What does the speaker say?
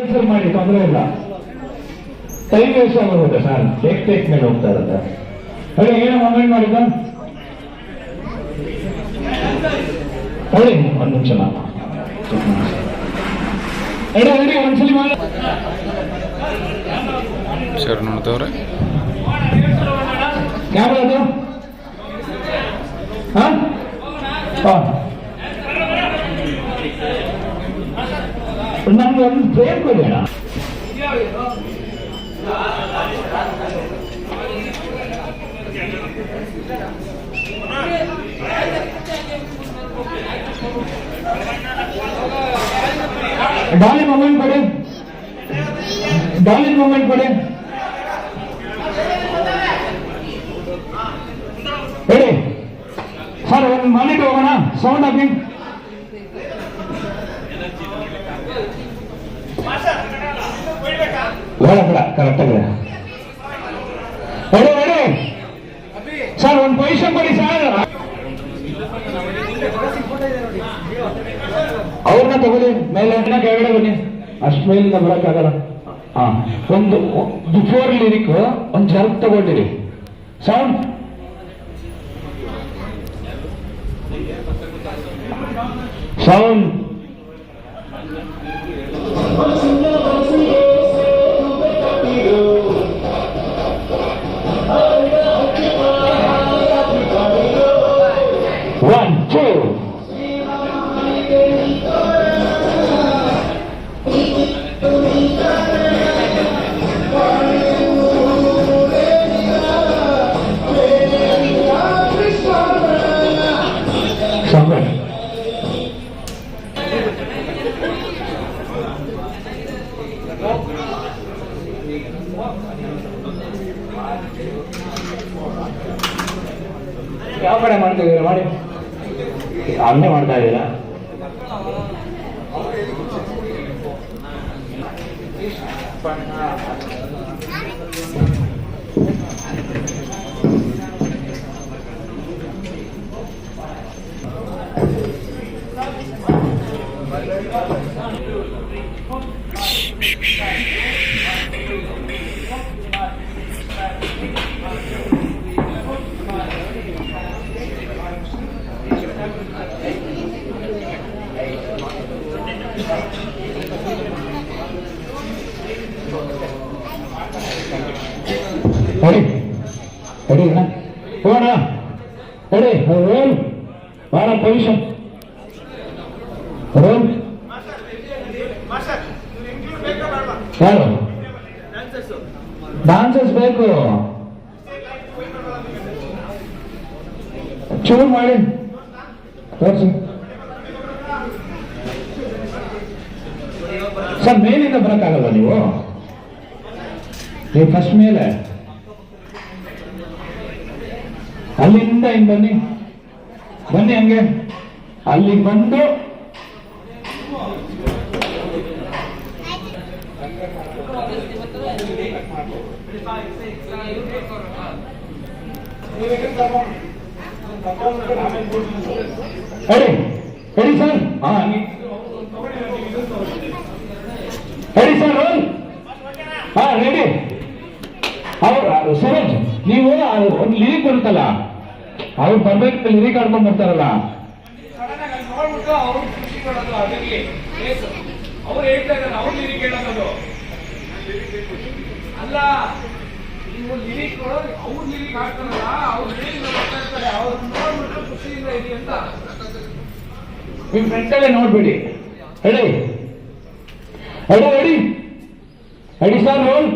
Answer ಮಾಡಿ, ತೊಂದರೆ ಇಲ್ಲ. ಟೈಮ್ ವೇಸ್ಟ್ ಆಗೋಗುತ್ತೆ ಸರ್, ಟೇಕ್ ಮೇಲೆ ಹೋಗ್ತಾ ಇರುತ್ತೆ. ಹೇಳಿ, ಏನೋ ಕಮೆಂಟ್ ಮಾಡಿದ್ದ ಹೇಳಿ, ಒಂದು ನಿಮಿಷ ಹೇಳಿ ಒಂದ್ಸಲಿ ಮಾಡಿ ಸರ್. ನೋಡ್ತವ್ರೆ ಕ್ಯಾಮ್ರಾ ಅದು ನಮ್ಗೆ ಒಂದು ಪ್ರೇಮ್ ಕೊಡೋಣ. ಡಾಲಿನ್ ಮೂಮೆಂಟ್ ಕೊಡಿ, ಡಾಲಿನ್ ಮೂಮೆಂಟ್ ಕೊಡಿ. ಹೇಳಿ ಸರ್, ಒಂದು ಮಾನಿಟರ್ ಹೋಗೋಣ, ಸೌಂಡ್ ಹಾಕಿ. ಬೇಡ ಬೇಡ, ಕರೆಕ್ಟ್ ಆಗಿದೆ. ಹೇಳಿ ಹೇಳಿ ಸರ್, ಒಂದು ಪೊಸಿಷನ್ ಕೊಡಿ ಸರ್. ಅವ್ರನ್ನ ತಗೊಳ್ಳಿ, ಮೇಲೆ ಕೆಳಗಡೆ ಬನ್ನಿ, ಅಷ್ಟು ಮೇಲಿಂದ ಬರೋಕ್ಕಾಗಲ್ಲ. ಒಂದು ಬಿಫೋರ್ ಲಿರಿಕ್ ಒಂದು ಜರ್ಕ್ ತಗೊಂಡಿರಿ. Sound sound one two. ಯಾವ ಕಡೆ ಮಾಡ್ತಾ ಇದ್ದೀರಾ? ಮಾಡಿ, ಅಲ್ಲೇ ಮಾಡ್ತಾ ಇದ್ದೀರಾ? ready, ready na, ಹೋಗೋಣ. ready, roll, ಬಾರ ಪೊಸಿಷನ್, roll. ಯಾರು ಡಾನ್ಸರ್ಸ್ ಬೇಕು? ಚೂರು ಮಾಡಿ ತೋರಿಸಿ ಸರ್. ಮೇಲಿಂದ ಬರಕ್ಕಾಗಲ್ಲ ನೀವು ಫಸ್ಟ್ ಮೇಲೆ, ಅಲ್ಲಿಂದ ಹಿಂಗ್ ಬನ್ನಿ, ಬನ್ನಿ ಹಂಗೆ ಅಲ್ಲಿಗೆ ಬಂದು ಹೇಳಿ ಹೇಳಿ ಸರ್. ಹೇಳಿ ಸರ್, ರೋಲ್. ರೆಡಿ. ಅವ್ರು ಸರೋಜ್, ನೀವು ಒಂದು ಲಿರಿಕ್ ಬರುತ್ತಲ್ಲ, ಅವ್ರು ಬರ್ಬೇಕು, ಲಿರಿಕ್ ಆಡ್ಕೊಂಡ್ ಬರ್ತಾರಲ್ಲ, ಅವ್ರು ಹೇಳ್ತಾರೆ ಅವ್ರ ಲಿರಿಕ್ ಹೇಳೋದು ಅಲ್ಲ. ನೀವು ಲಿರಿಕ್ ಅವ್ರ ಲಿರಿಕ್ ಹಾಡ್ತಾರಲ್ಲ, ಅವ್ರು ಬರ್ತಾ ಇರ್ತಾರೆ, ಅವ್ರು ನೋಡ್ಬಿಟ್ರೆ ಖುಷಿಯಿಂದ ಇರಿ ಅಂತ ನಿಮ್ ಫ್ರೆಂಡ್ಸಲ್ಲೇ ನೋಡ್ಬಿಡಿ. ಹೇಳಿ ಹೇಳಿ ಹೇಳಿ ಹೇಳಿ ಸರ್, ರೋಲ್.